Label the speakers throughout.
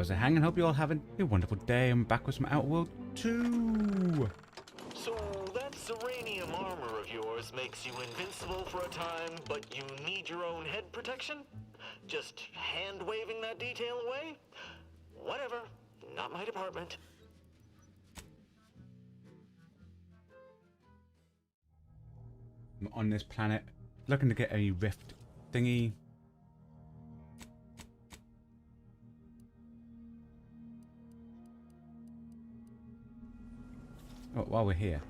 Speaker 1: how's it hanging? Hope you all having a wonderful day. I'm back with some Outer World 2.
Speaker 2: So that Serenium armor of yours makes you invincible for a time, but you need your own head protection? Just hand-waving that detail away? Whatever. Not my department.
Speaker 1: I'm on this planet, looking to get a rift thingy. Oh, while we're here.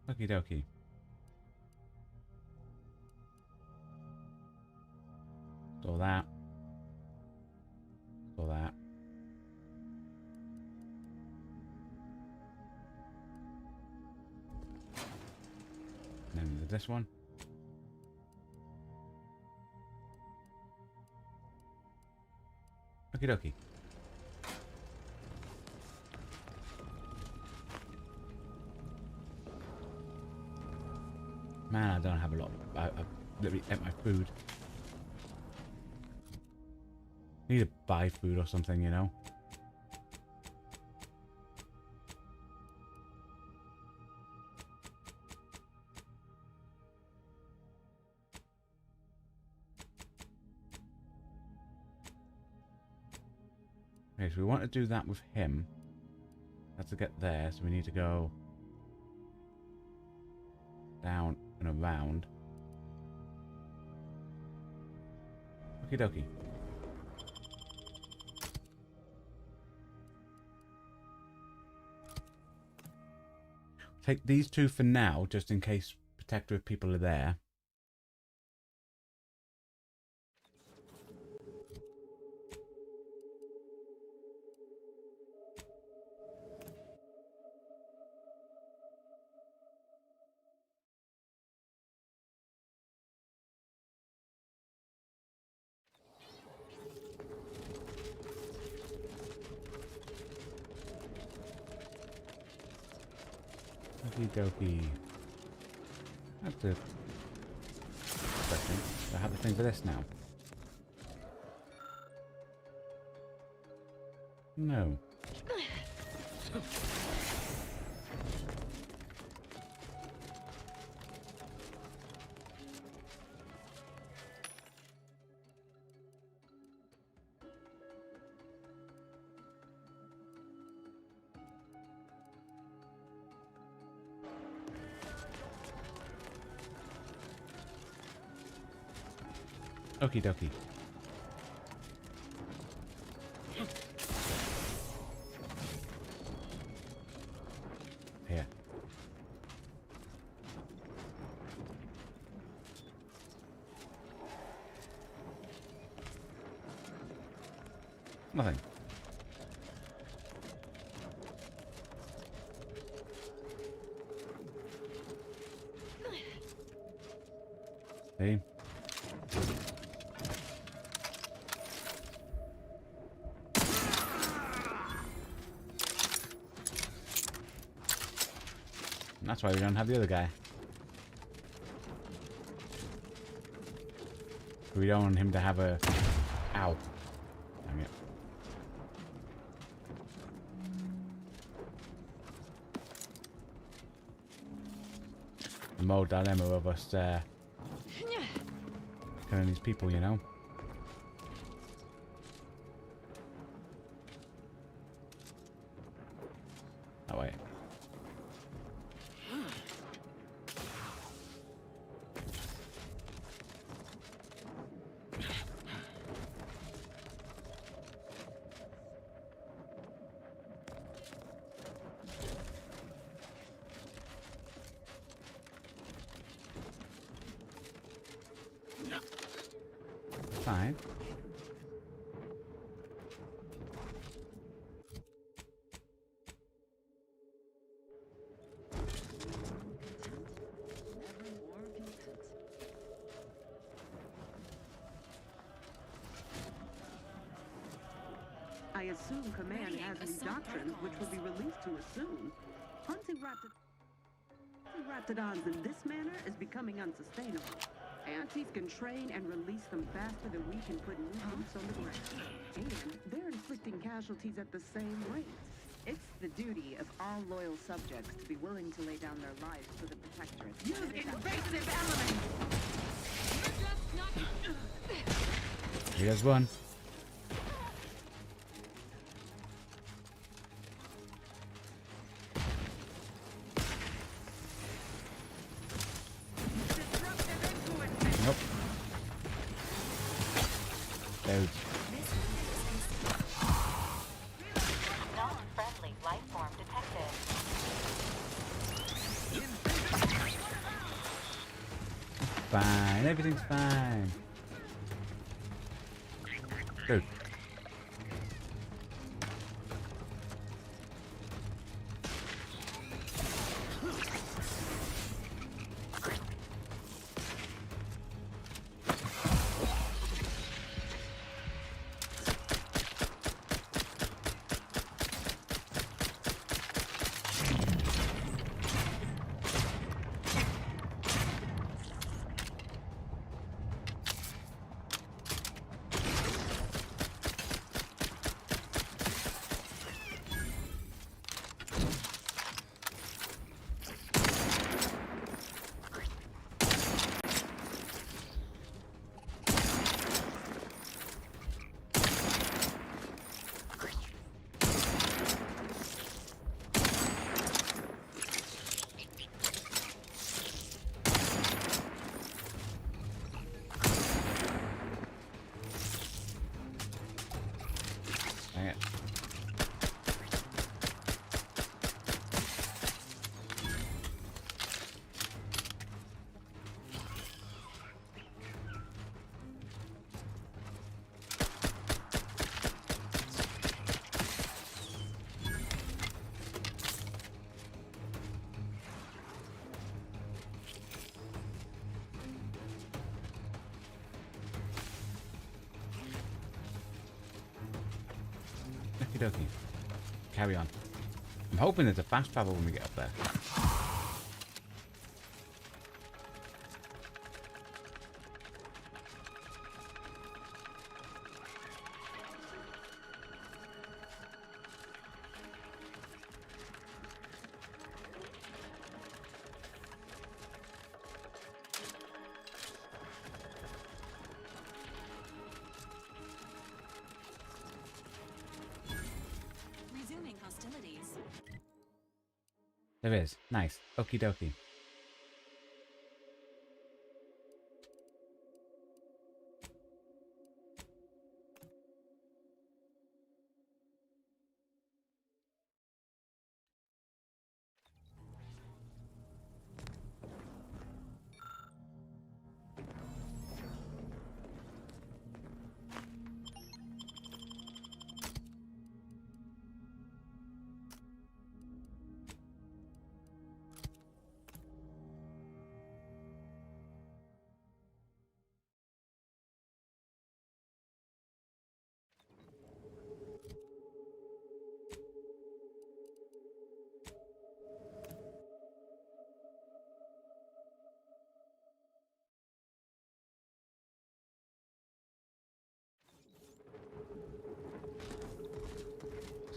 Speaker 1: Okie dokie. So that. So that. And then there's this one. Okie dokie. Man, I don't have a lot. I've literally ate my food. Need to buy food or something, you know? Okay, so we want to do that with him. That's to get there, so we need to go down and around. Okie dokie. Take these two for now, just in case protector of people are there. Okie dokie. That's a question. I have the thing for this now. No. Okie dokie. Here. Nothing. See? That's why we don't have the other guy. We don't want him to have a... Ow. Dang it. The moral dilemma of us killing these people, you know? That way. Fine.
Speaker 3: I assume Command has new doctrines which will be released to us soon. Hunting raptidons in this manner is becoming unsustainable. Antis can train and release them faster than we can put new boots on the ground. And they're inflicting casualties at the same rate. It's the duty of all loyal subjects to be willing to lay down their lives for the Protectorate. You invasive element!
Speaker 1: Here's one. Nope. Loads.
Speaker 4: Non-friendly life form detected.
Speaker 1: Fine. Everything's fine. Good. Dang it. Okie dokie. Carry on. I'm hoping there's a fast travel when we get up there.
Speaker 4: Resuming hostilities.
Speaker 1: There is. Nice. Okie dokie.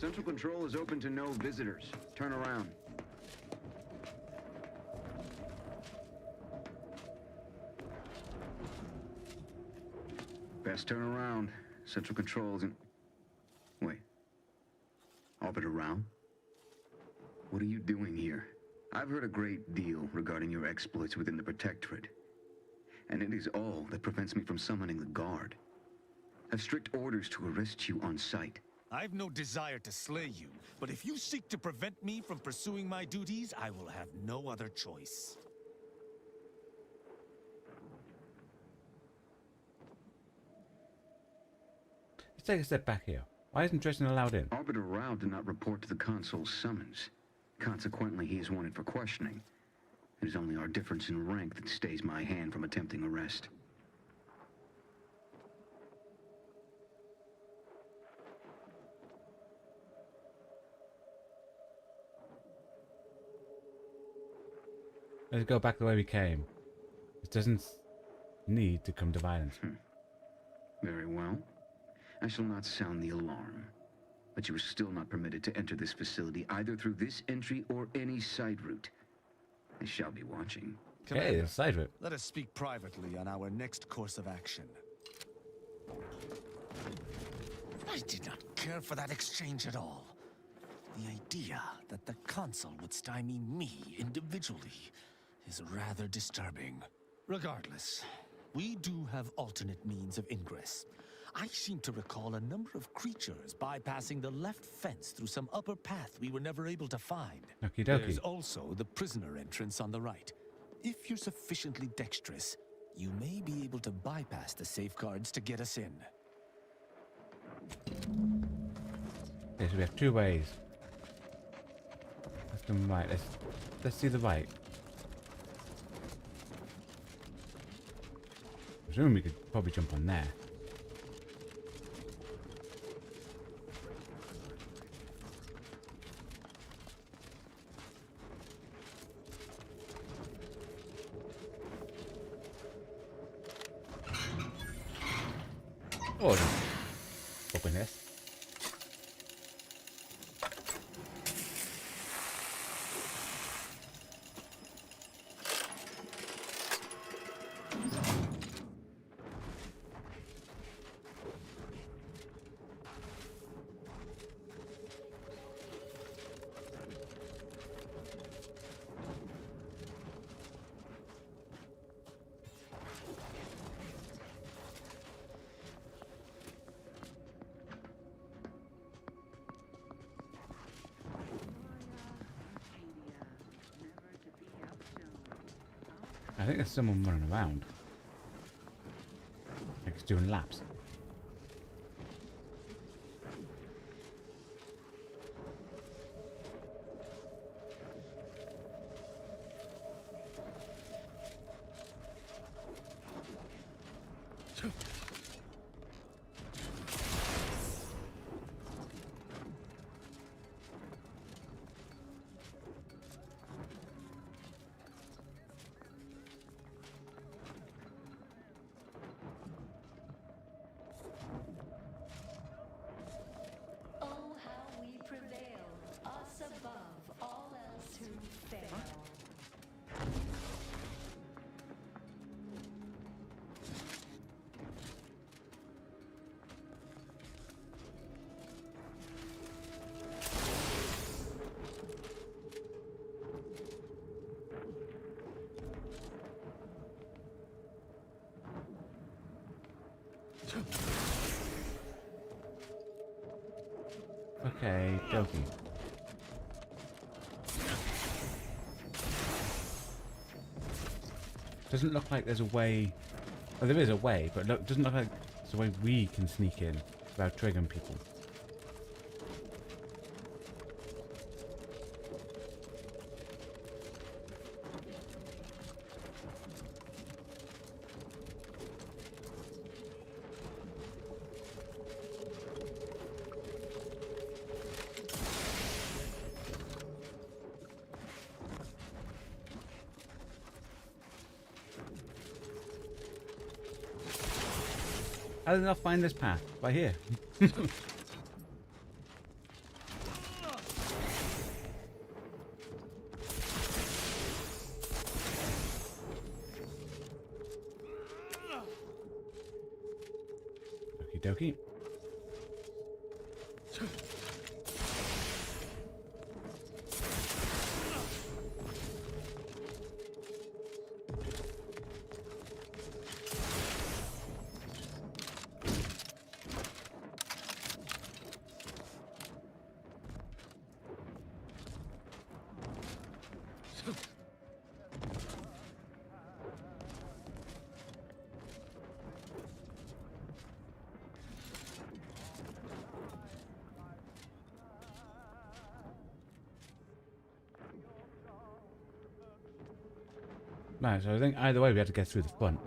Speaker 5: Central Control is open to no visitors. Turn around. Best turn around. Central Control isn't... Wait. Orbit around? What are you doing here? I've heard a great deal regarding your exploits within the Protectorate. And it is all that prevents me from summoning the Guard. I have strict orders to arrest you on sight.
Speaker 6: I've no desire to slay you, but if you seek to prevent me from pursuing my duties, I will have no other choice.
Speaker 1: Let's take a step back here. Why isn't Tristan allowed in?
Speaker 5: Arbiter Rao did not report to the Consul's summons. Consequently, he is wanted for questioning. It is only our difference in rank that stays my hand from attempting arrest.
Speaker 1: Let's go back the way we came. It doesn't need to come to violence.
Speaker 5: Very well. I shall not sound the alarm. But you are still not permitted to enter this facility either through this entry or any side route. I shall be watching.
Speaker 1: Okay,
Speaker 6: Commander,
Speaker 1: the side route.
Speaker 6: let us speak privately on our next course of action. I did not care for that exchange at all. The idea that the Consul would stymie me individually is rather disturbing. Regardless, we do have alternate means of ingress. I seem to recall a number of creatures bypassing the left fence through some upper path we were never able to find.
Speaker 1: Okie
Speaker 6: There's
Speaker 1: dokie.
Speaker 6: also the prisoner entrance on the right. If you're sufficiently dexterous, you may be able to bypass the safeguards to get us in.
Speaker 1: Okay, so we have two ways. Left and right. Let's see the right. I presume we could probably jump on there. Oh, open this. I think there's someone running around. Like it's doing laps.
Speaker 7: Oh, how we prevail, us above all else who fail.
Speaker 1: Okay, dokie. Doesn't look like there's a way. Oh, there is a way, but look, doesn't look like there's a way we can sneak in without triggering people. How did I find this path? Right here. Okie dokie. Right, so I think either way we have to get through the front.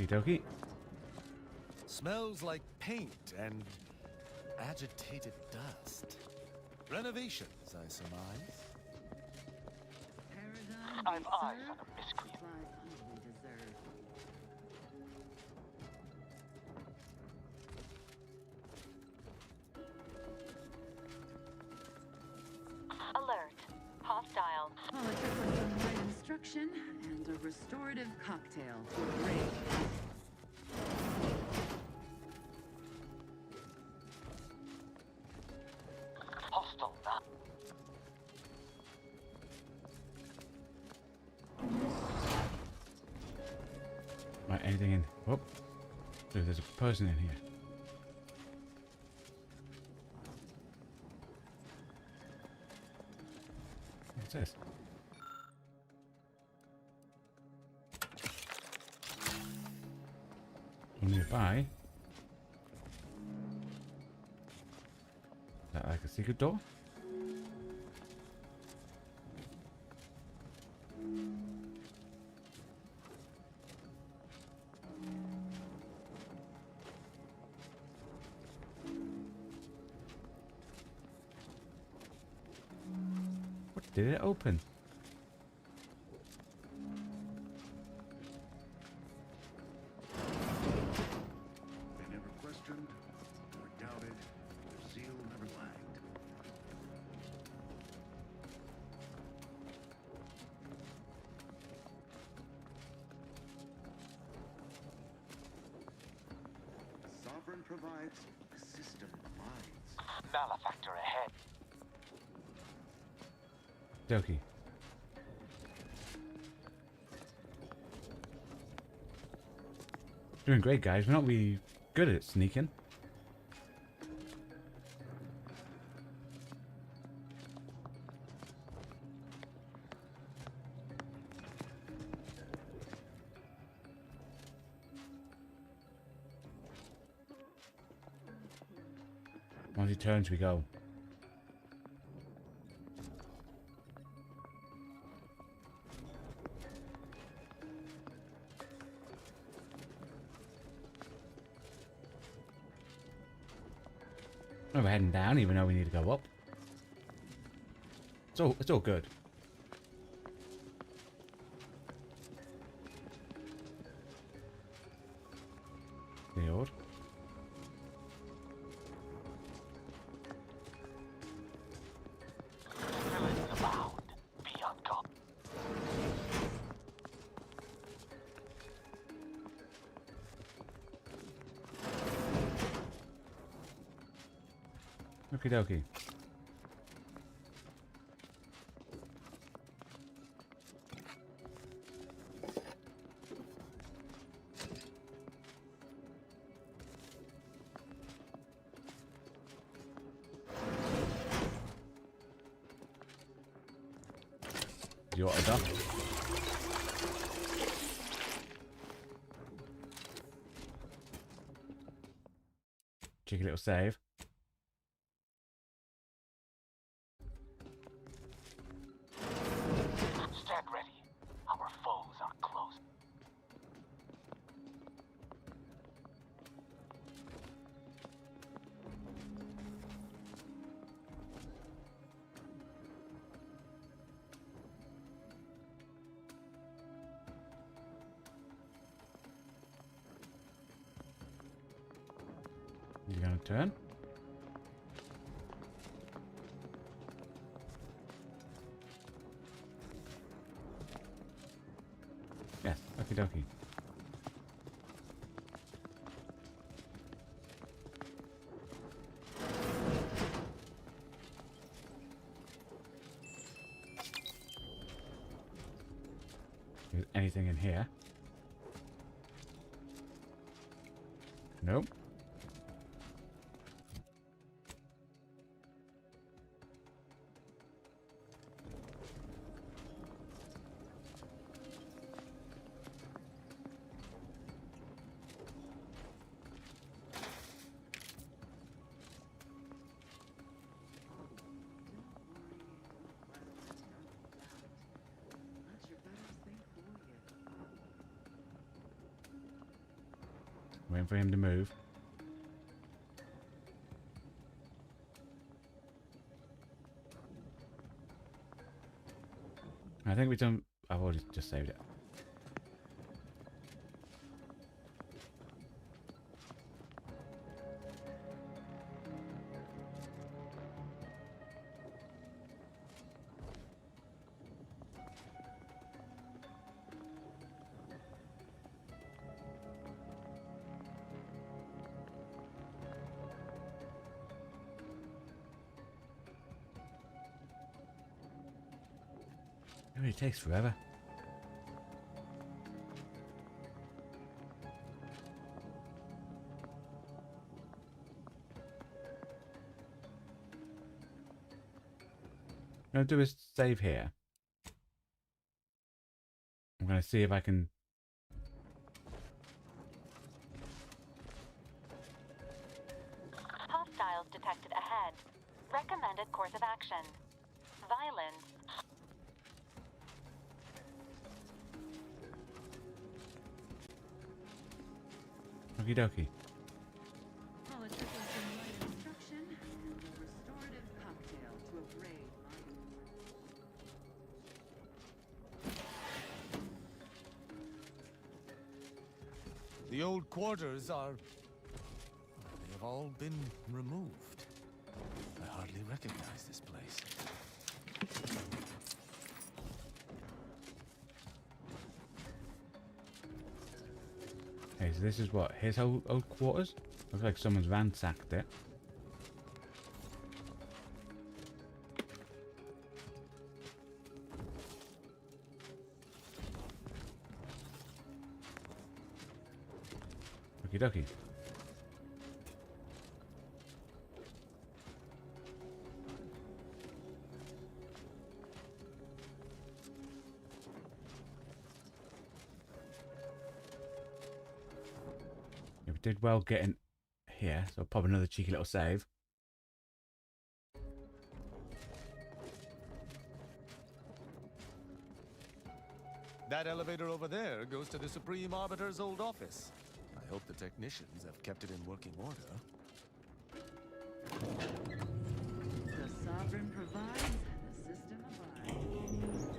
Speaker 1: Okie dokie.
Speaker 6: Smells like paint and agitated dust. Renovations, I surmise.
Speaker 3: Paradigm,
Speaker 8: I've
Speaker 3: sir,
Speaker 8: eyes on a miscreant.
Speaker 3: supplies easily deserved.
Speaker 4: Alert. Hostile.
Speaker 3: Politics with some light instruction and a restorative cocktail to a grave.
Speaker 8: Hostile now.
Speaker 1: Right, anything in? Oh, there's a person in here. What's this? Nearby. Is that like a secret door? What did it open?
Speaker 5: They never questioned or doubted. Their zeal never lagged. Sovereign provides, the system abides.
Speaker 8: Malefactor ahead.
Speaker 1: Dokie. Doing great, guys. We're not really good at sneaking. Once he turns, we go. Oh, we're heading down, even though we need to go up. It's all good. The old.
Speaker 8: Villains abound. Be on guard.
Speaker 1: Okie dokie. You want to done? Cheeky little save.
Speaker 8: Stand ready. Our foes are close.
Speaker 1: You gonna turn? Yes, okie dokie. Is anything in here? Nope. Waiting for him to move. I think we've done... I've already just saved it. It really takes forever. I'm going to do a save here. I'm going to see if I can...
Speaker 4: Hostiles detected ahead. Recommended course of action. Violence.
Speaker 1: Okie dokie.
Speaker 3: Oh, it took us some light instruction and a restorative cocktail to upgrade my...
Speaker 6: The old quarters are... They have all been removed. I hardly recognize this place.
Speaker 1: Okay, so this is what? His old quarters? Looks like someone's ransacked it. Okie dokie. We did well getting here, so I'll pop another cheeky little save.
Speaker 6: That elevator over there goes to the Supreme Arbiter's old office. I hope the technicians have kept it in working order.
Speaker 3: The sovereign provides, the system abides.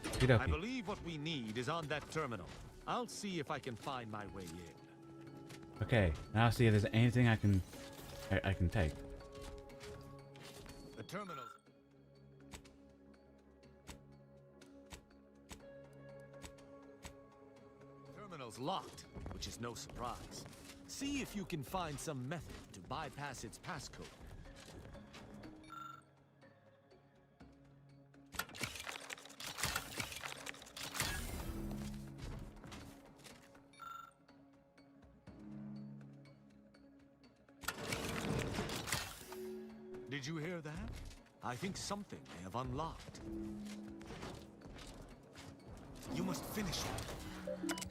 Speaker 1: Okie dokie.
Speaker 6: I believe what we need is on that terminal. I'll see if I can find my way in.
Speaker 1: Okay, now I'll see if there's anything I can take.
Speaker 6: The terminal's... Terminal's locked, which is no surprise. See if you can find some method to bypass its passcode. Did you hear that? I think something may have unlocked. You must finish it.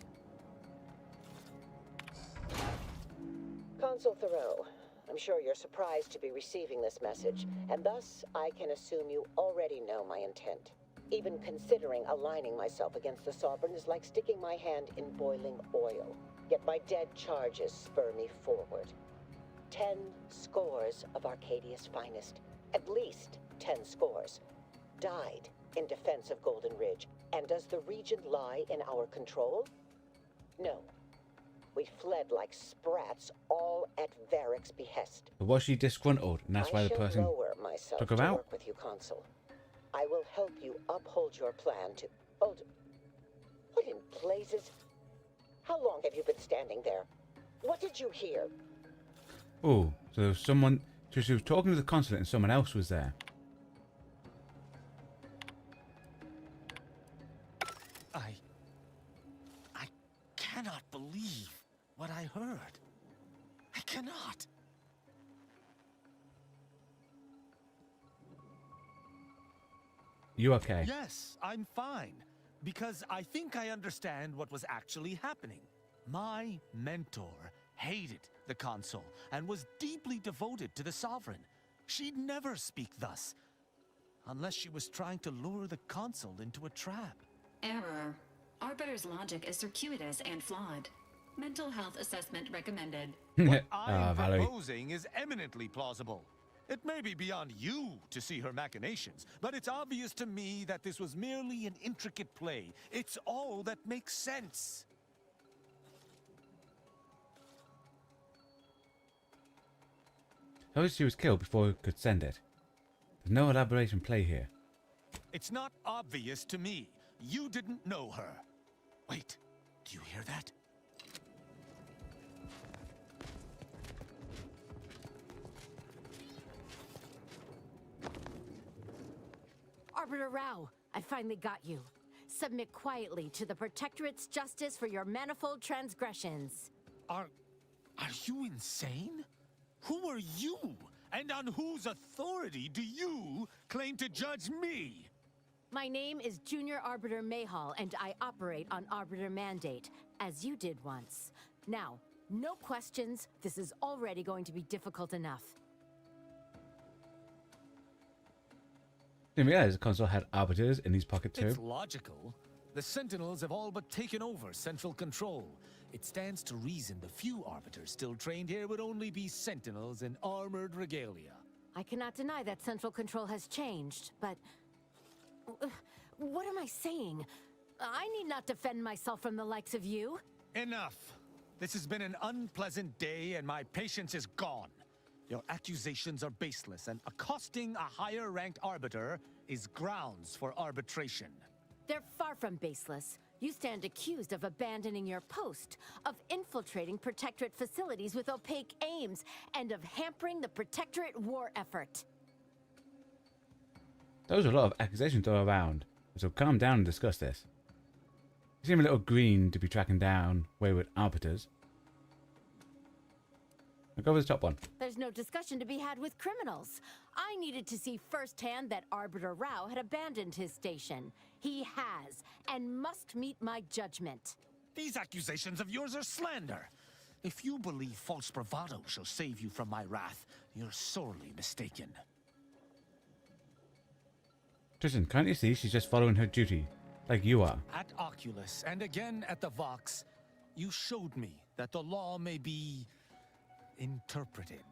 Speaker 9: Consul Thoreau, I'm sure you're surprised to be receiving this message, and thus I can assume you already know my intent. Even considering aligning myself against the Sovereign is like sticking my hand in boiling oil. Yet my dead charges spur me forward. 10 scores of Arcadia's finest, at least 10 scores, died in defense of Golden Ridge. And does the region lie in our control? No. We fled like sprats, all at Varric's behest.
Speaker 1: But was she disgruntled, and that's why the person
Speaker 9: lower myself
Speaker 1: took her
Speaker 9: to
Speaker 1: out?
Speaker 9: work with you, Consul. I will help you uphold your plan to... Hold... What in blazes? How long have you been standing there? What did you hear?
Speaker 1: Oh, so there was someone... So she was talking to the consulate and someone else was there.
Speaker 6: I cannot believe what I heard. I cannot.
Speaker 1: You okay?
Speaker 6: Yes, I'm fine. Because I think I understand what was actually happening. My mentor hated the Consul and was deeply devoted to the Sovereign. She'd never speak thus, unless she was trying to lure the Consul into a trap.
Speaker 10: Error. Arbiter's logic is circuitous and flawed. Mental health assessment recommended.
Speaker 6: What
Speaker 1: Ah,
Speaker 6: I'm
Speaker 1: Valerie.
Speaker 6: proposing is eminently plausible. It may be beyond you to see her machinations, but it's obvious to me that this was merely an intricate play. It's all that makes sense.
Speaker 1: Suppose she was killed before we could send it. There's no elaboration play here.
Speaker 6: It's not obvious to me. You didn't know her. Wait, do you hear that?
Speaker 11: Arbiter Rao, I finally got you. Submit quietly to the Protectorate's justice for your manifold transgressions.
Speaker 6: Are you insane? Who are you? And on whose authority do you claim to judge me?
Speaker 11: My name is Junior Arbiter Mayhall, and I operate on Arbiter Mandate, as you did once. Now, no questions. This is already going to be difficult enough.
Speaker 1: Didn't realize the console had arbiters in his pocket too.
Speaker 6: It's logical. The Sentinels have all but taken over central control. It stands to reason the few arbiters still trained here would only be Sentinels in armored regalia.
Speaker 11: I cannot deny that central control has changed, but... what am I saying? I need not defend myself from the likes of you.
Speaker 6: Enough. This has been an unpleasant day and my patience is gone. Your accusations are baseless, and accosting a higher-ranked arbiter is grounds for arbitration.
Speaker 11: They're far from baseless. You stand accused of abandoning your post, of infiltrating Protectorate facilities with opaque aims, and of hampering the Protectorate war effort.
Speaker 1: Those are a lot of accusations to go around, so calm down and discuss this. You seem a little green to be tracking down wayward arbiters. I'll go with the top one.
Speaker 11: There's no discussion to be had with criminals. I needed to see firsthand that Arbiter Rao had abandoned his station. He has, and must meet my judgment.
Speaker 6: These accusations of yours are slander. If you believe false bravado shall save you from my wrath, you're sorely mistaken.
Speaker 1: Tristan, can't you see she's just following her duty, like you are?
Speaker 6: At Oculus, and again at the Vox, you showed me that the law may be interpreted.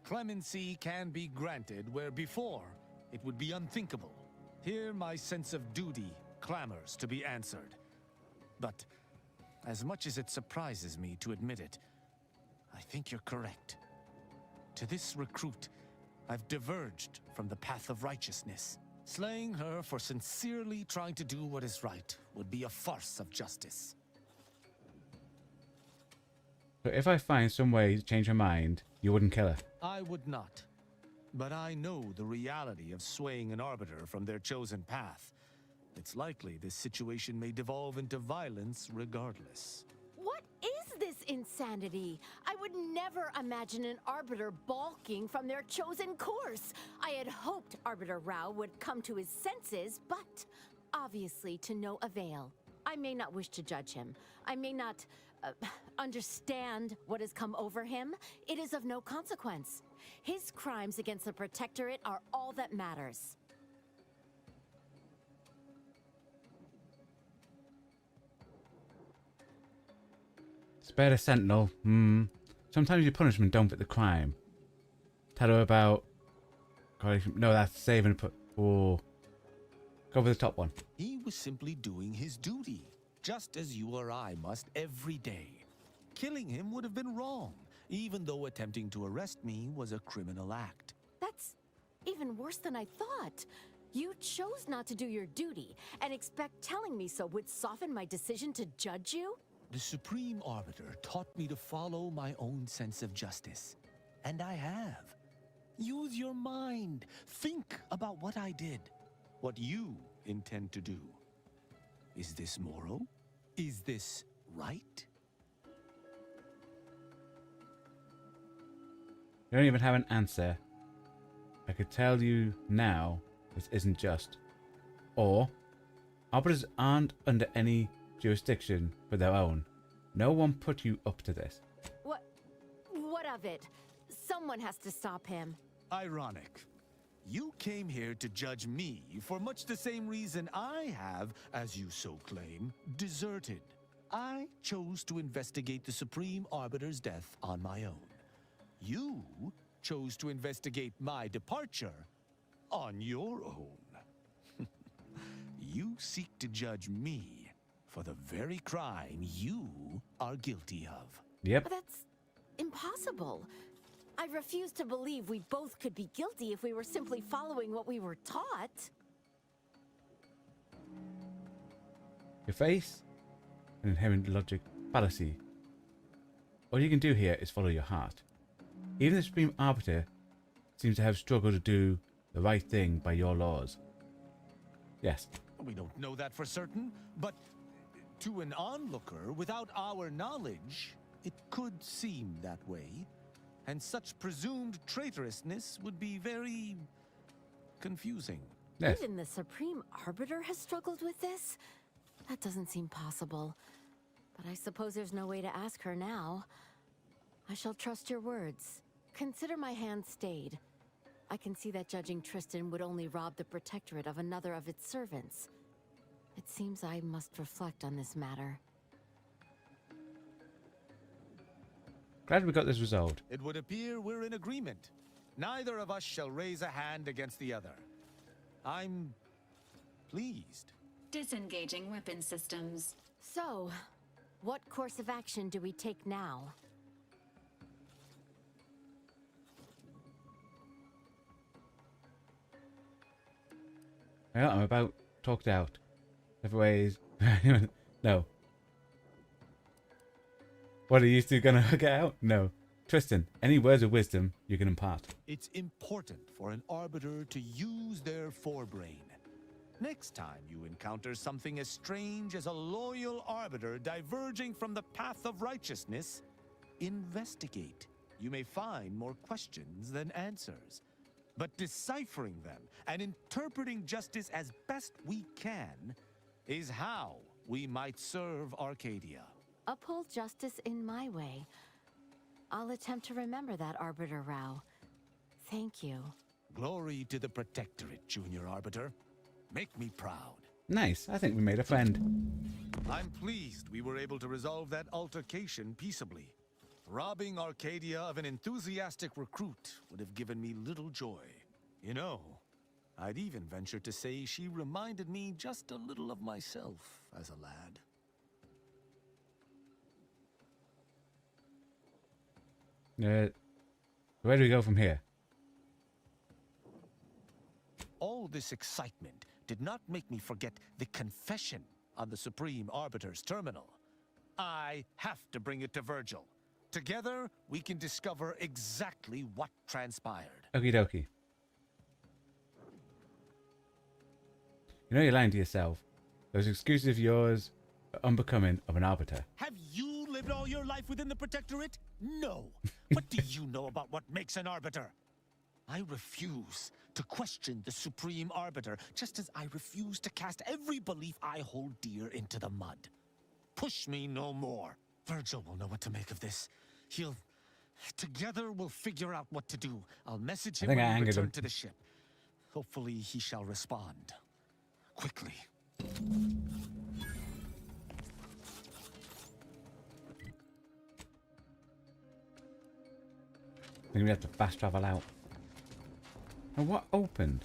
Speaker 6: Clemency can be granted where before it would be unthinkable. Here my sense of duty clamors to be answered. But as much as it surprises me to admit it, I think you're correct. To this recruit, I've diverged from the path of righteousness. Slaying her for sincerely trying to do what is right would be a farce of justice.
Speaker 1: So if I find some way to change her mind, you wouldn't kill her?
Speaker 6: I would not. But I know the reality of swaying an arbiter from their chosen path. It's likely this situation may devolve into violence regardless.
Speaker 11: What is this insanity? I would never imagine an Arbiter balking from their chosen course. I had hoped Arbiter Rao would come to his senses, but obviously to no avail. I may not wish to judge him. I may not understand what has come over him. It is of no consequence. His crimes against the Protectorate are all that matters.
Speaker 1: Spare the Sentinel. Sometimes your punishment don't fit the crime. Tell her about... No, that's saving... Oh. Go for the top one.
Speaker 6: He was simply doing his duty, just as you or I must every day. Killing him would have been wrong, even though attempting to arrest me was a criminal act.
Speaker 11: That's even worse than I thought. You chose not to do your duty, and expect telling me so would soften my decision to judge you?
Speaker 6: The Supreme Arbiter taught me to follow my own sense of justice. And I have. Use your mind. Think about what I did. What you intend to do. Is this moral? Is this right?
Speaker 1: You don't even have an answer. I could tell you now this isn't just. Or, arbiters aren't under any jurisdiction for their own. No one put you up to this.
Speaker 11: What of it? Someone has to stop him.
Speaker 6: Ironic. You came here to judge me for much the same reason I have, as you so claim, deserted. I chose to investigate the Supreme Arbiter's death on my own. You chose to investigate my departure on your own. You seek to judge me for the very crime you are guilty of.
Speaker 1: Yep.
Speaker 11: But that's impossible. I refuse to believe we both could be guilty if we were simply following what we were taught.
Speaker 1: Your face? An inherent logic fallacy. All you can do here is follow your heart. Even the Supreme Arbiter seems to have struggled to do the right thing by your laws. Yes.
Speaker 6: We don't know that for certain, but to an onlooker without our knowledge, it could seem that way. And such presumed traitorousness would be very confusing.
Speaker 1: Yes.
Speaker 11: Even the Supreme Arbiter has struggled with this? That doesn't seem possible. But I suppose there's no way to ask her now. I shall trust your words. Consider my hand stayed. I can see that judging Tristan would only rob the Protectorate of another of its servants. It seems I must reflect on this matter.
Speaker 1: Glad we got this resolved.
Speaker 6: It would appear we're in agreement. Neither of us shall raise a hand against the other. I'm pleased.
Speaker 10: Disengaging weapon systems.
Speaker 11: So, what course of action do we take now?
Speaker 1: Well, I'm about talked out. Otherwise, no. What are you two gonna get out? No. Tristan, any words of wisdom you can impart?
Speaker 6: It's important for an arbiter to use their forebrain. Next time you encounter something as strange as a loyal arbiter diverging from the path of righteousness, investigate. You may find more questions than answers. But deciphering them and interpreting justice as best we can is how we might serve Arcadia.
Speaker 11: Uphold justice in my way. I'll attempt to remember that, Arbiter Rao. Thank you.
Speaker 6: Glory to the Protectorate, Junior Arbiter. Make me proud.
Speaker 1: Nice. I think we made a friend.
Speaker 6: I'm pleased we were able to resolve that altercation peaceably. Robbing Arcadia of an enthusiastic recruit would have given me little joy. You know, I'd even venture to say she reminded me just a little of myself as a lad.
Speaker 1: Where do we go from here?
Speaker 6: All this excitement did not make me forget the confession on the Supreme Arbiter's terminal. I have to bring it to Virgil. Together, we can discover exactly what transpired.
Speaker 1: Okie dokie. You know you're lying to yourself. Those excuses of yours are unbecoming of an arbiter.
Speaker 6: Have you lived all your life within the Protectorate? No. What do you know about what makes an arbiter? I refuse to question the Supreme Arbiter, just as I refuse to cast every belief I hold dear into the mud. Push me no more. Virgil will know what to make of this. Together we'll figure out what to do. I'll message him when we return to the ship. Hopefully he shall respond. Quickly.
Speaker 1: I think we have to fast travel out. And what opened?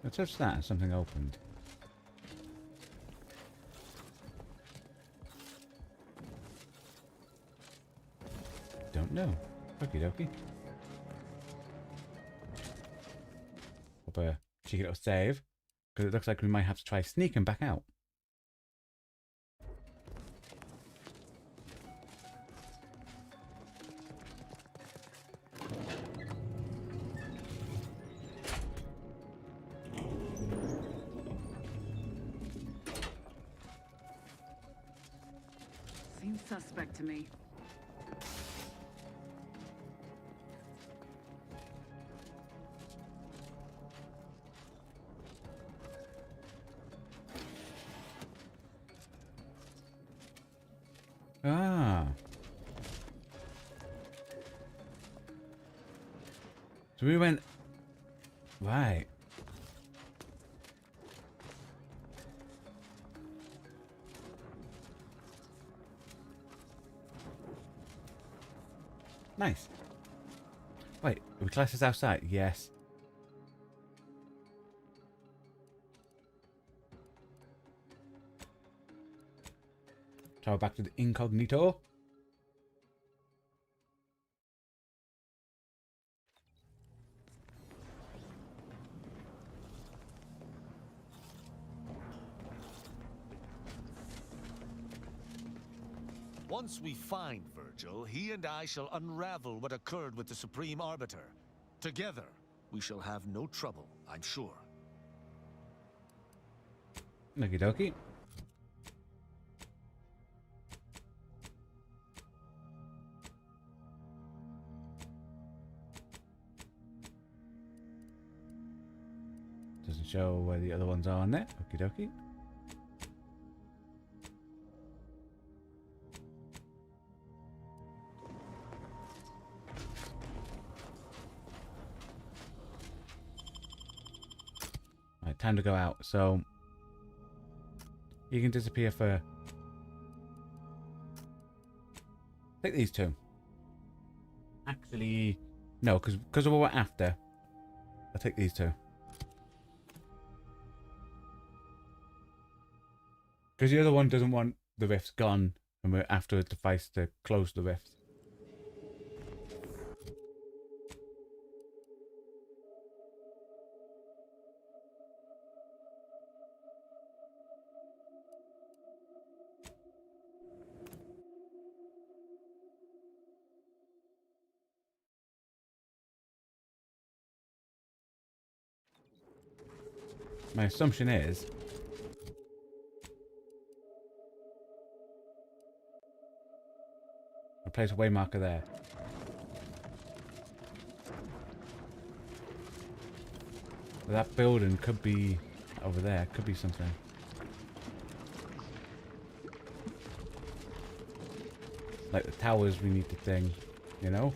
Speaker 1: I touched that and something opened. Don't know. Okie dokie. Hope a cheeky little save, because it looks like we might have to try sneaking back out.
Speaker 3: Seems suspect to me.
Speaker 1: Ah. So we went... Right. Nice. Wait, we class this outside? Yes. Travel back to the incognito.
Speaker 6: Once we find Virgil, he and I shall unravel what occurred with the Supreme Arbiter. Together, we shall have no trouble, I'm sure.
Speaker 1: Okie dokie. Doesn't show where the other ones are on there. Okie dokie. Right, time to go out. So you can disappear for... Take these two. Actually, no, because of what we're after. I'll take these two. Because the other one doesn't want the rifts gone, and we're after a device to close the rifts. My assumption is... I'll place a waymarker there. That building could be over there. Could be something. Like the towers we need to thing, you know?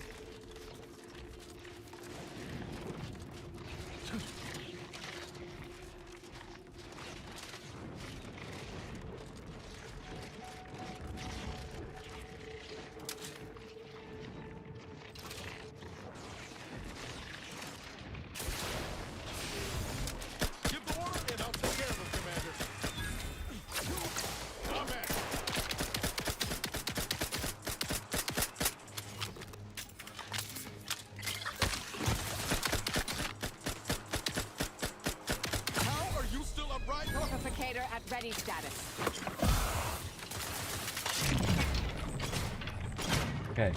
Speaker 11: At ready status.
Speaker 1: Okay.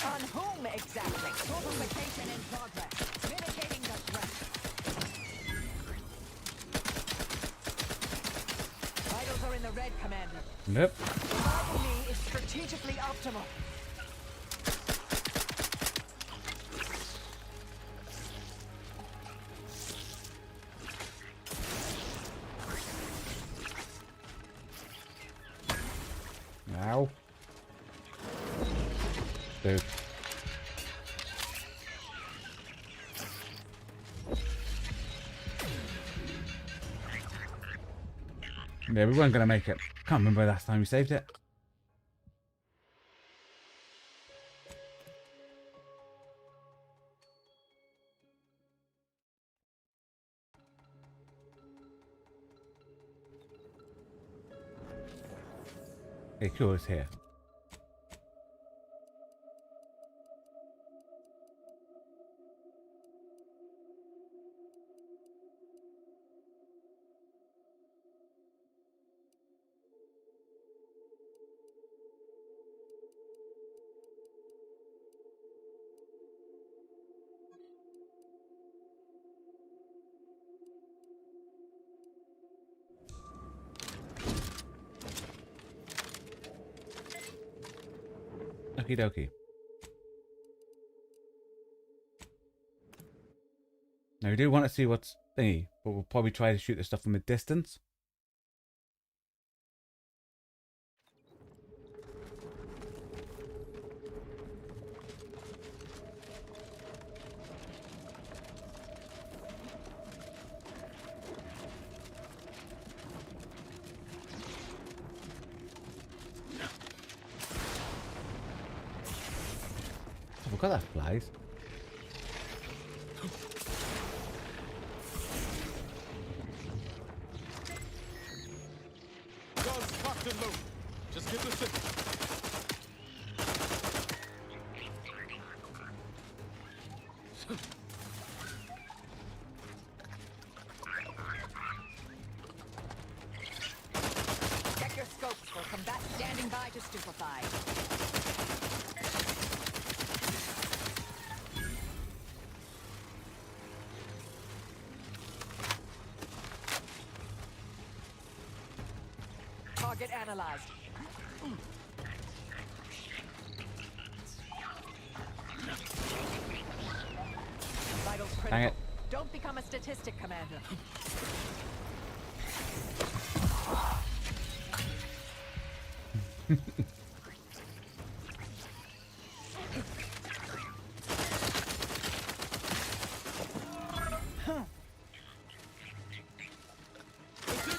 Speaker 11: On whom exactly? Fortification in progress. Mitigating the threat. Vitals are in the red, Commander.
Speaker 1: Nope.
Speaker 11: Reviving me is strategically optimal.
Speaker 1: Ow. Dude. Yeah, we weren't gonna make it. Can't remember last time we saved it. Okay, cool, it's here. Okie dokie. Now we do want to see what's thingy, but we'll probably try to shoot the stuff from a distance. I forgot that flies.
Speaker 6: Guns cocked and loaded. Just get the signal.
Speaker 12: Check your scopes for combat standing by to stupefy. Target analyzed. Vitals critical.
Speaker 1: Dang it.
Speaker 12: Don't become a statistic, Commander.
Speaker 6: Let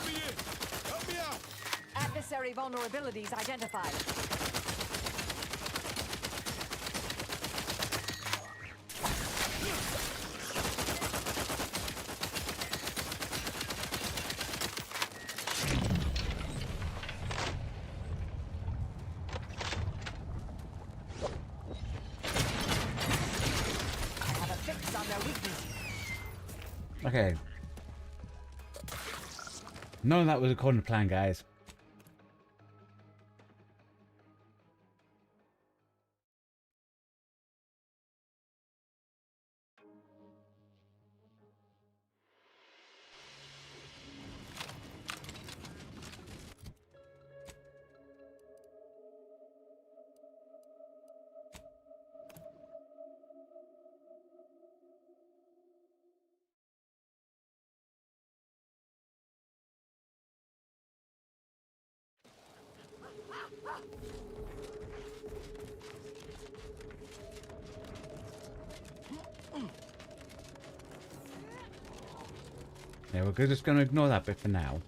Speaker 6: me in. Help me out.
Speaker 12: Adversary vulnerabilities identified. I have a fix on their weakness.
Speaker 1: Okay. None of that was according to plan, guys. Yeah, we're just going to ignore that bit for now.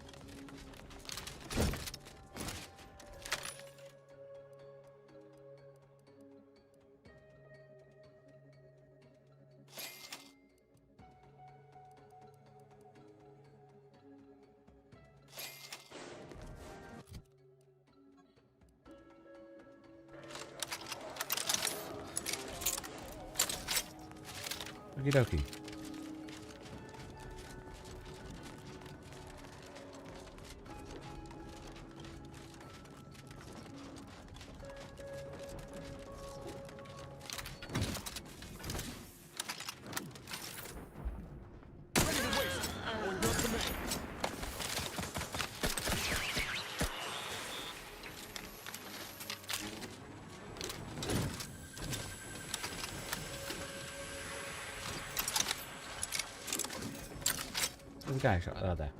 Speaker 1: Okie dokie.
Speaker 6: Ready to waste. On your command.
Speaker 1: There's a guy shot out there.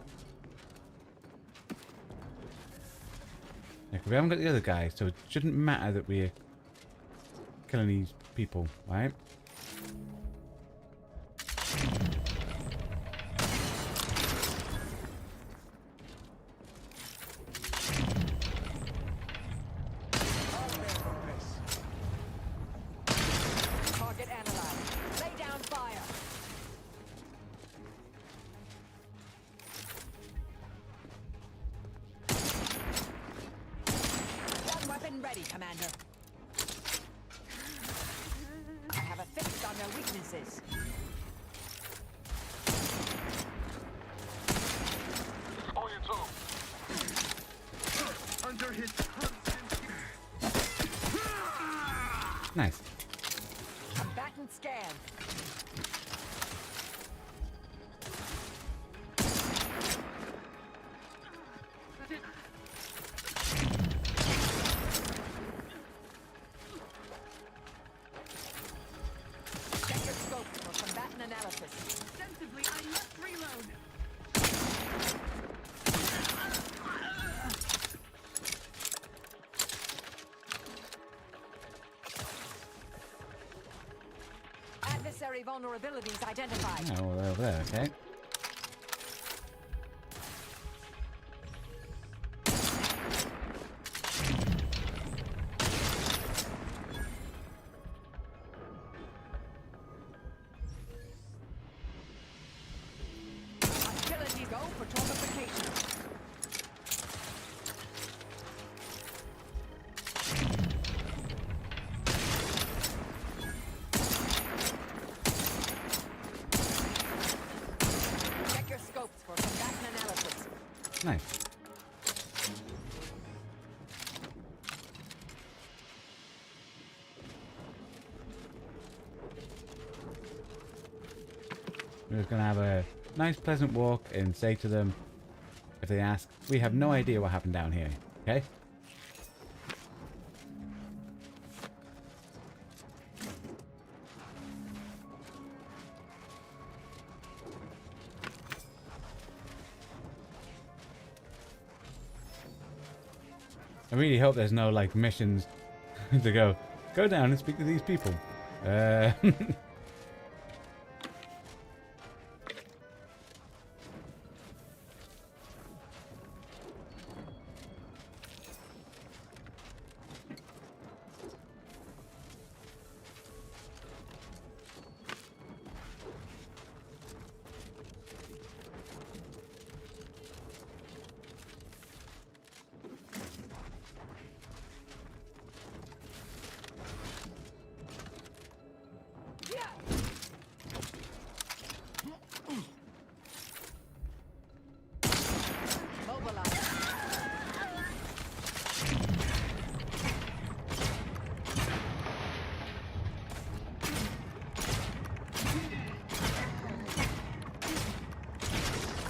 Speaker 1: Yeah, we haven't got the other guy, so it shouldn't matter that we're killing these people, right?
Speaker 12: Target analyzed. Lay down fire. One weapon ready, Commander. I have a fix on their weaknesses.
Speaker 8: On your toes.
Speaker 5: Under his
Speaker 1: Nice.
Speaker 12: Combatant scan. Check your scope for combatant analysis.
Speaker 3: Sensible
Speaker 12: Adversary vulnerabilities identified.
Speaker 1: Oh, well, over there, okay.
Speaker 12: Hostilities go for torpification. Check your scopes for combatant analysis.
Speaker 1: Nice. We're just gonna have a nice pleasant walk and say to them, if they ask, we have no idea what happened down here, okay? I really hope there's no like missions to go down and speak to these people.
Speaker 12: Mobilize.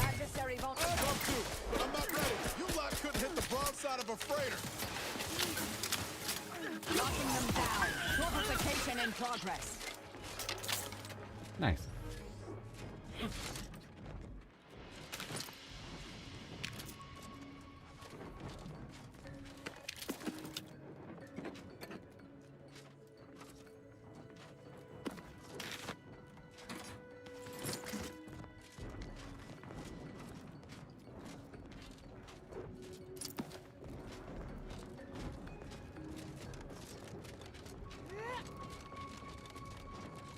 Speaker 12: Adversary vulnerability.
Speaker 8: I'm not ready. You lot couldn't hit the broadside of a freighter.
Speaker 12: Locking them down. Torpification in progress.
Speaker 1: Nice.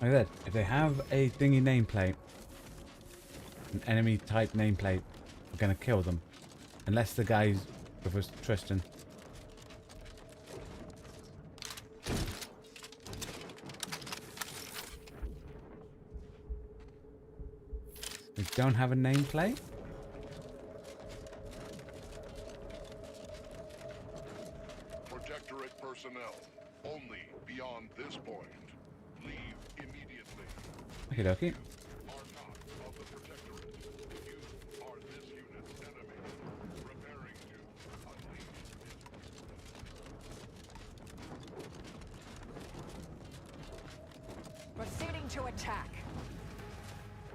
Speaker 1: Like that, if they have a thingy nameplate, an enemy type nameplate, we're gonna kill them. Unless the guy's with us, Tristan. We don't have a nameplate?
Speaker 8: Protectorate personnel, only beyond this point. Leave immediately.
Speaker 1: Okie dokie.
Speaker 8: Are not of the Protectorate. You are this unit's enemy. Preparing to unleash its...
Speaker 12: Proceeding to attack.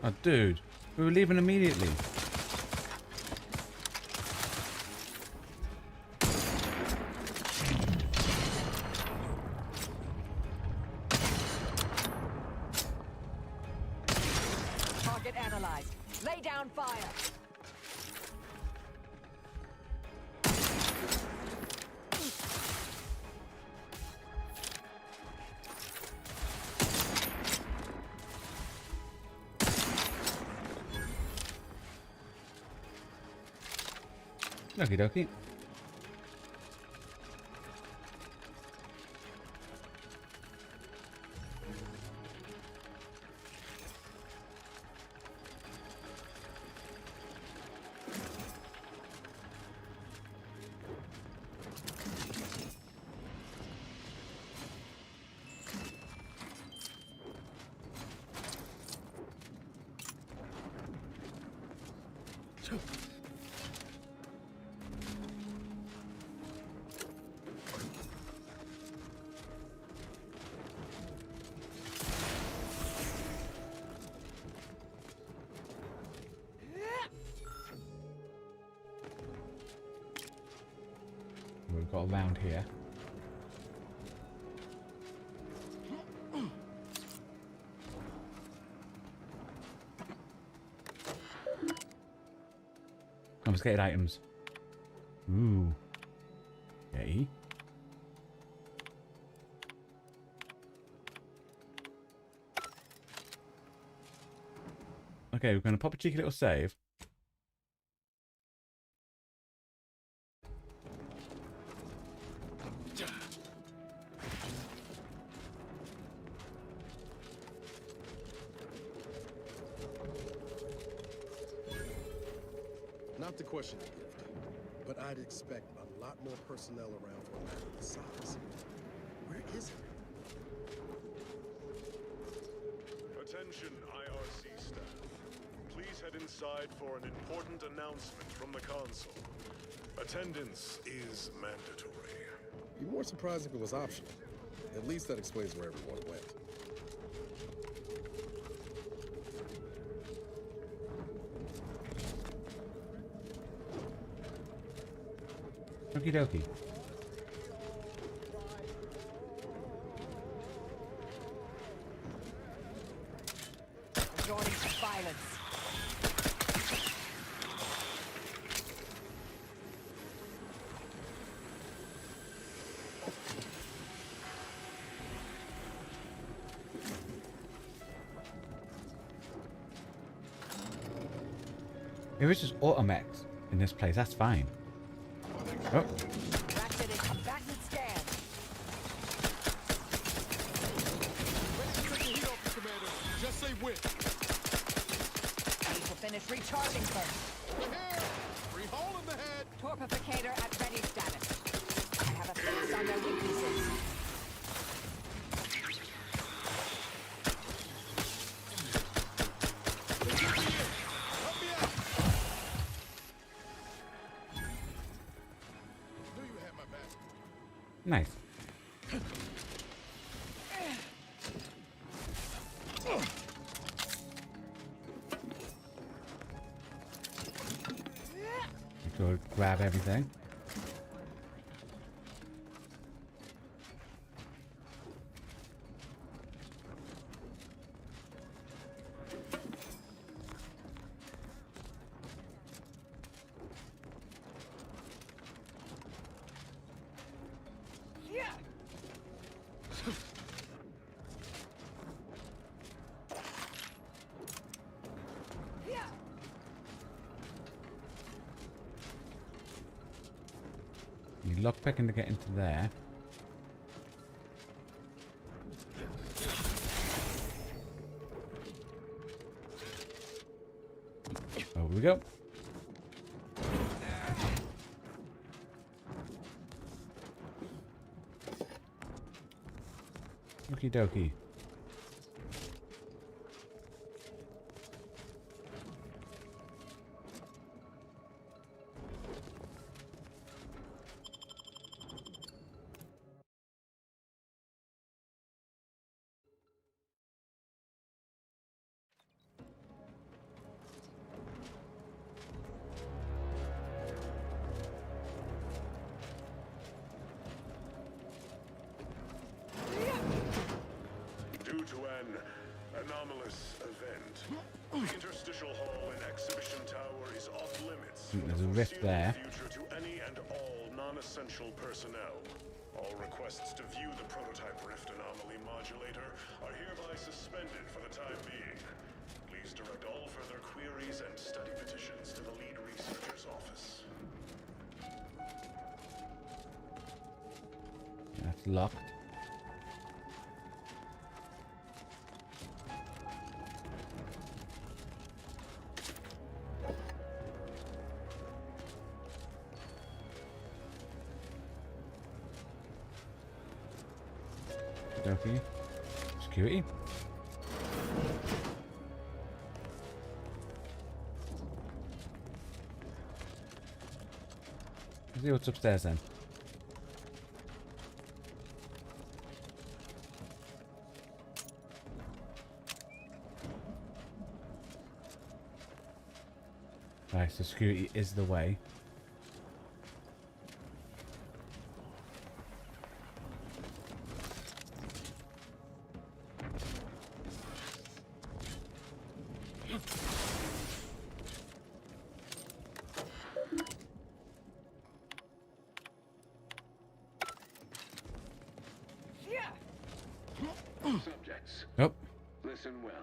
Speaker 1: Oh, dude. We were leaving immediately.
Speaker 12: Target analyzed. Lay down fire.
Speaker 1: Okie dokie. We've got around here. Confiscated items. Ooh. Okay. Okay, we're going to pop a cheeky little save.
Speaker 13: Not to question the gift, but I'd expect a lot more personnel around for a matter of this size. Where is it?
Speaker 8: Attention, IRC staff. Please head inside for an important announcement from the console. Attendance is mandatory.
Speaker 13: Be more surprised if it was optional. At least that explains where everyone went.
Speaker 1: Okie dokie.
Speaker 12: Joining some violence.
Speaker 1: If it's just automechs in this place, that's fine. Oh.
Speaker 12: Ratchet and combatant stand.
Speaker 13: Ready to take the heat off, Commander. Just say when.
Speaker 12: Need to finish recharging first.
Speaker 13: The hair! Free hole in the head!
Speaker 12: Torpificator at ready status. I have a fix on their weaknesses.
Speaker 13: Help me out! Knew you had my back.
Speaker 1: Nice. Go grab everything. You lockpicking to get into there. Over we go. Okie dokie.
Speaker 8: Due to an anomalous event, the interstitial hall and exhibition tower is off limits.
Speaker 1: There's a rift there.
Speaker 8: Future to any and all non-essential personnel. All requests to view the prototype rift anomaly modulator are hereby suspended for the time being. Please direct all further queries and study petitions to the lead researcher's office.
Speaker 1: That's locked. Okay. Security. Let's see what's upstairs then. Right, so security is the way.
Speaker 14: minutes.
Speaker 1: Nope.
Speaker 14: Listen well.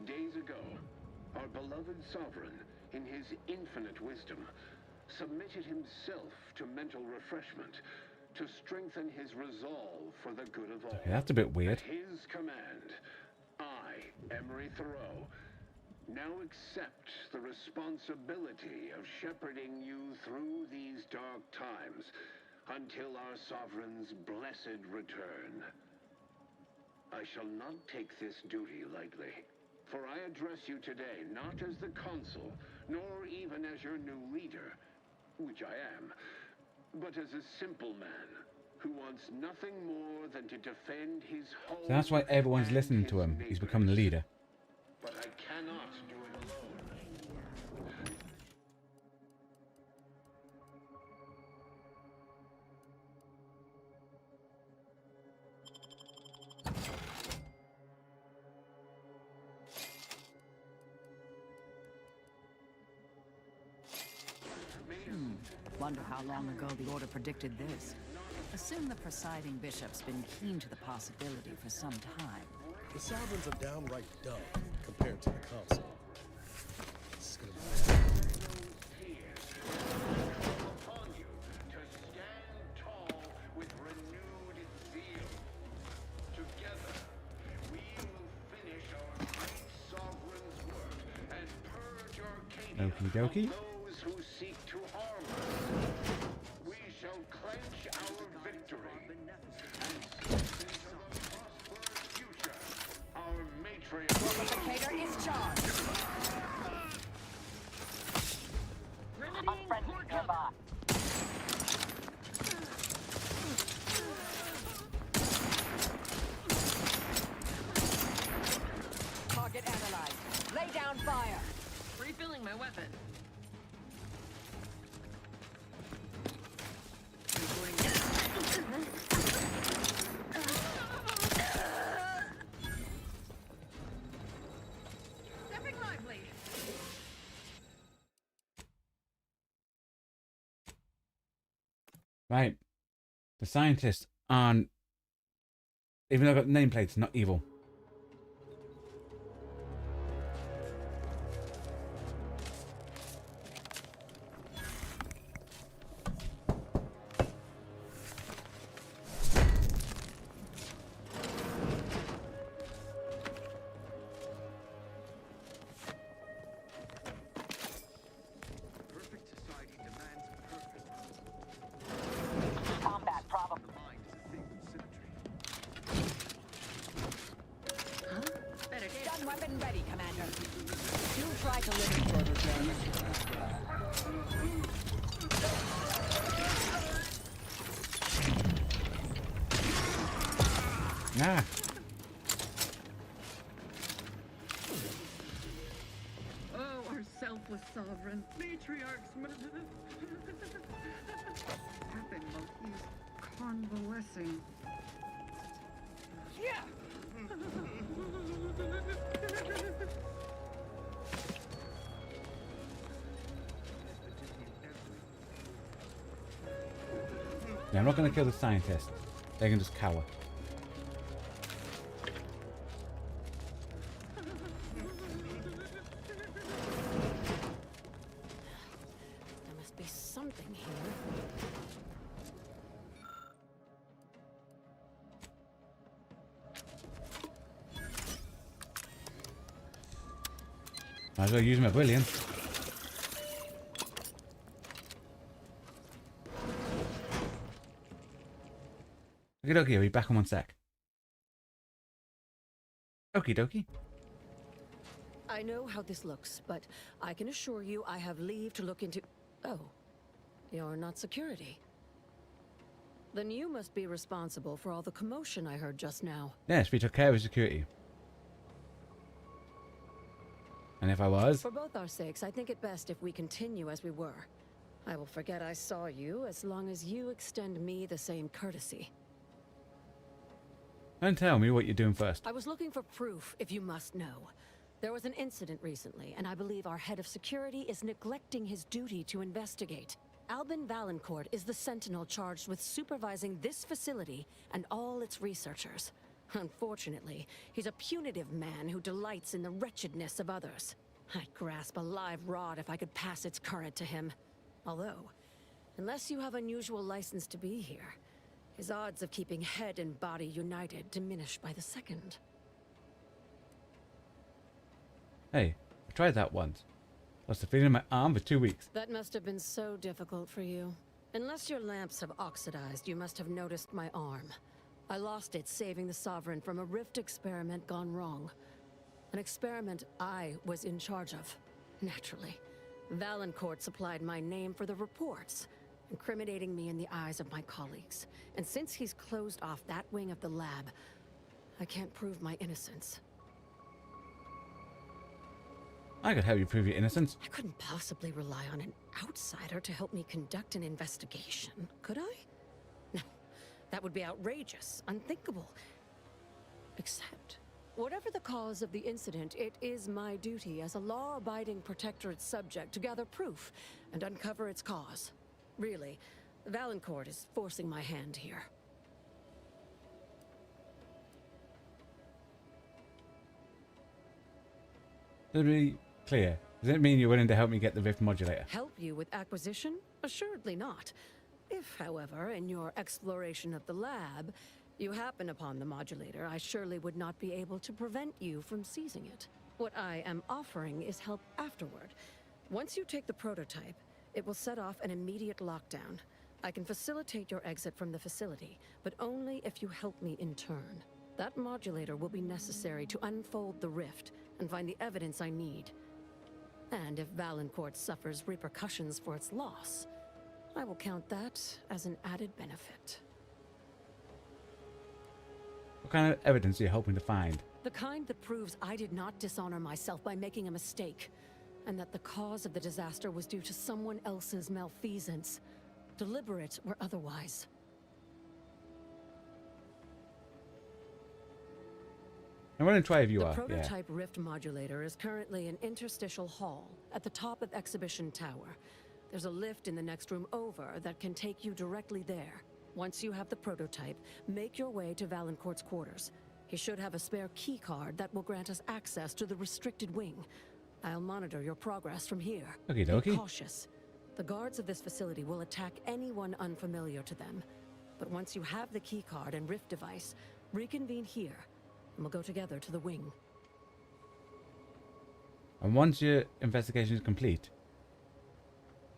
Speaker 14: Days ago, our beloved sovereign, in his infinite wisdom, submitted himself to mental refreshment to strengthen his resolve for the good of all.
Speaker 1: Okay, that's a bit weird.
Speaker 14: At his command, I, Emery Thoreau, now accept the responsibility of shepherding you through these dark times until our sovereign's blessed return. I shall not take this duty lightly, for I address you today not as the consul, nor even as your new leader, which I am, but as a simple man who wants nothing more than to defend his home.
Speaker 1: So that's why everyone's listening to him. He's become the leader.
Speaker 14: But I cannot do it alone.
Speaker 12: Wonder how long ago the Order predicted this. Assume the presiding bishop's been keen to the possibility for some time.
Speaker 13: The sovereigns are downright dumb compared to the council. This is gonna be
Speaker 14: Upon you to stand tall with renewed zeal. Together, we will finish our great sovereign's work and purge Arcadia
Speaker 1: Okie dokie.
Speaker 14: of those who seek to harm us. We shall clench our victory and step into the prosperous future. Our matriarch.
Speaker 12: Fortificator is charged.
Speaker 4: Unfriendly nearby.
Speaker 12: Target analyzed. Lay down fire.
Speaker 3: Refilling my weapon. Stepping lively.
Speaker 1: Right. The scientists aren't, even though I've got nameplates, not evil.
Speaker 4: Combat problem.
Speaker 12: Stun weapon ready, Commander. You try to live in further
Speaker 1: Nah.
Speaker 3: Oh, our selfless sovereign, matriarchs. Happened while he's convalescing. Yeah.
Speaker 1: Yeah, I'm not going to kill the scientists. They can just cower.
Speaker 11: There must be something here.
Speaker 1: Might as well use my brilliance. Okie dokie, I'll be back in 1 sec. Okie dokie.
Speaker 15: I know how this looks, but I can assure you I have leave to look into... Oh, you're not security. Then you must be responsible for all the commotion I heard just now.
Speaker 1: Yes, we took care of his security. And if I was?
Speaker 15: For both our sakes, I think it best if we continue as we were. I will forget I saw you as long as you extend me the same courtesy.
Speaker 1: Don't tell me what you're doing first.
Speaker 15: I was looking for proof, if you must know. There was an incident recently, and I believe our head of security is neglecting his duty to investigate. Albin Valancourt is the sentinel charged with supervising this facility and all its researchers. Unfortunately, he's a punitive man who delights in the wretchedness of others. I'd grasp a live rod if I could pass its current to him. Although, unless you have unusual license to be here, his odds of keeping head and body united diminish by the second.
Speaker 1: Hey, I tried that once. Lost the feeling in my arm for 2 weeks.
Speaker 15: That must have been so difficult for you. Unless your lamps have oxidized, you must have noticed my arm. I lost it saving the Sovereign from a rift experiment gone wrong. An experiment I was in charge of. Naturally. Valancourt supplied my name for the reports, incriminating me in the eyes of my colleagues. And since he's closed off that wing of the lab, I can't prove my innocence.
Speaker 1: I could help you prove your innocence.
Speaker 15: I couldn't possibly rely on an outsider to help me conduct an investigation, could I? No, that would be outrageous, unthinkable. Except, whatever the cause of the incident, it is my duty as a law-abiding Protectorate subject to gather proof and uncover its cause. Really, Valancourt is forcing my hand here.
Speaker 1: To be clear, does it mean you're willing to help me get the Rift Modulator?
Speaker 15: Help you with acquisition? Assuredly not. If, however, in your exploration of the lab, you happen upon the modulator, I surely would not be able to prevent you from seizing it. What I am offering is help afterward. Once you take the prototype, it will set off an immediate lockdown. I can facilitate your exit from the facility, but only if you help me in turn. That modulator will be necessary to unfold the rift and find the evidence I need. And if Valancourt suffers repercussions for its loss, I will count that as an added benefit.
Speaker 1: What kind of evidence are you hoping to find?
Speaker 15: The kind that proves I did not dishonor myself by making a mistake, and that the cause of the disaster was due to someone else's malfeasance, deliberate or otherwise.
Speaker 1: I'm going to try if you
Speaker 15: The
Speaker 1: are.
Speaker 15: prototype rift modulator is currently in interstitial hall at the top of Exhibition Tower. There's a lift in the next room over that can take you directly there. Once you have the prototype, make your way to Valancourt's quarters. He should have a spare key card that will grant us access to the restricted wing. I'll monitor your progress from here.
Speaker 1: Okie dokie.
Speaker 15: Be cautious. The guards of this facility will attack anyone unfamiliar to them. But once you have the key card and rift device, reconvene here, and we'll go together to the wing.
Speaker 1: And once your investigation is complete,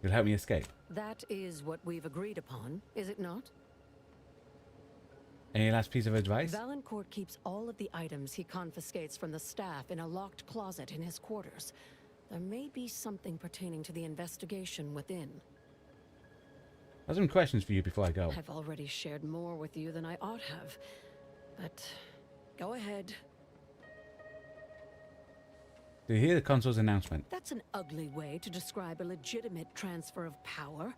Speaker 1: you'll help me escape.
Speaker 15: That is what we've agreed upon, is it not?
Speaker 1: Any last piece of advice?
Speaker 15: Valancourt keeps all of the items he confiscates from the staff in a locked closet in his quarters. There may be something pertaining to the investigation within.
Speaker 1: I have some questions for you before I go.
Speaker 15: I've already shared more with you than I ought have, but go ahead.
Speaker 1: Do you hear the console's announcement?
Speaker 15: That's an ugly way to describe a legitimate transfer of power.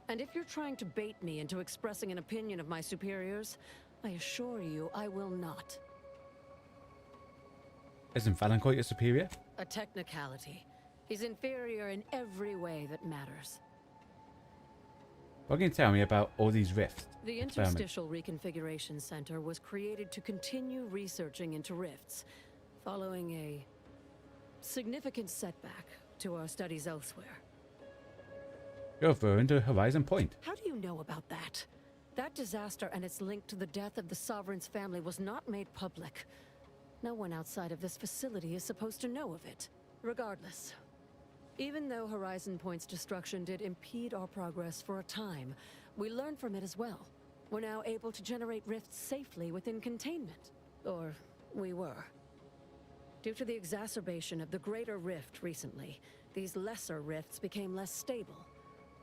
Speaker 15: And if you're trying to bait me into expressing an opinion of my superiors, I assure you I will not.
Speaker 1: Isn't Valancourt your superior?
Speaker 15: A technicality. He's inferior in every way that matters.
Speaker 1: What can you tell me about all these rifts?
Speaker 15: The Interstitial Reconfiguration Center was created to continue researching into rifts, following a significant setback to our studies elsewhere.
Speaker 1: You're referring to Horizon Point.
Speaker 15: How do you know about that? That disaster and its link to the death of the Sovereign's family was not made public. No one outside of this facility is supposed to know of it. Regardless, even though Horizon Point's destruction did impede our progress for a time, we learned from it as well. We're now able to generate rifts safely within containment. Or we were. Due to the exacerbation of the greater rift recently, these lesser rifts became less stable.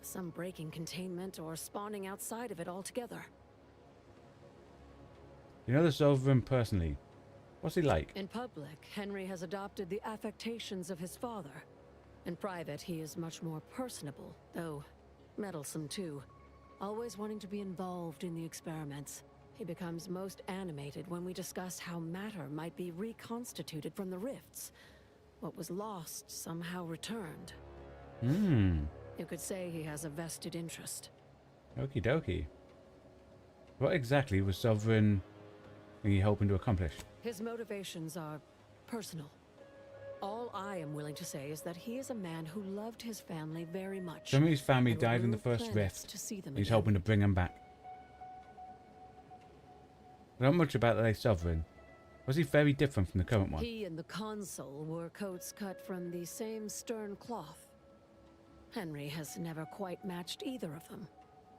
Speaker 15: Some breaking containment or spawning outside of it altogether.
Speaker 1: You know the Sovereign personally. What's he like?
Speaker 15: In public, Henry has adopted the affectations of his father. In private, he is much more personable, though meddlesome too. Always wanting to be involved in the experiments. He becomes most animated when we discuss how matter might be reconstituted from the rifts. What was lost somehow returned. You could say he has a vested interest.
Speaker 1: Okie dokie. What exactly was Sovereign are you hoping to accomplish?
Speaker 15: His motivations are personal. All I am willing to say is that he is a man who loved his family very much.
Speaker 1: Some of his family
Speaker 15: and would
Speaker 1: died in the
Speaker 15: move
Speaker 1: first
Speaker 15: planets
Speaker 1: rift.
Speaker 15: to see them
Speaker 1: He's
Speaker 15: again.
Speaker 1: hoping to bring them back. Not much about the late Sovereign. Was he very different from the current one?
Speaker 15: He and the consul wore coats cut from the same stern cloth. Henry has never quite matched either of them,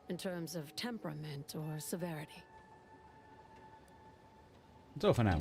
Speaker 15: in terms of temperament or severity.
Speaker 1: That's all for now.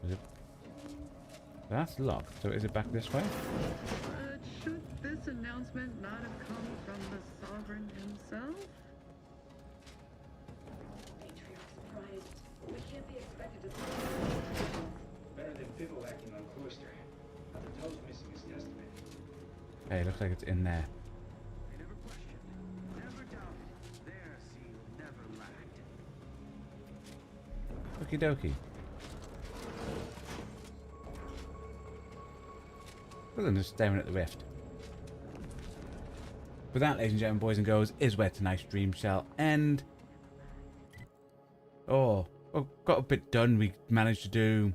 Speaker 1: Is it? That's locked. So is it back this way?
Speaker 3: Should this announcement not have come from the Sovereign himself?
Speaker 16: Matriarch's surprised. We can't be expected to... Better than bivouacking on Cloister. But the toe's missing his testament.
Speaker 1: Hey, looks like it's in there.
Speaker 16: They never questioned, never doubted. Their seal never lacked.
Speaker 1: Okie dokie. Other than just staring at the rift. But that, ladies and gentlemen, boys and girls, is where tonight's stream shall end. Oh, got a bit done. We managed to do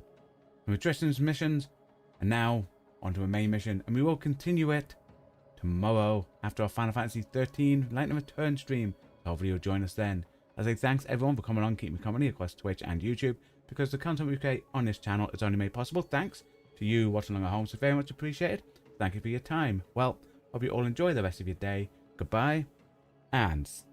Speaker 1: some Tristan's missions, and now onto a main mission, and we will continue it tomorrow after our Final Fantasy 13 Lightning Return stream. So hopefully you'll join us then. I say thanks everyone for coming on, keeping me company across Twitch and YouTube, because the content we create on this channel is only made possible thanks to you watching along at home, so very much appreciated. Thank you for your time. Well, hope you all enjoy the rest of your day. Goodbye, and stay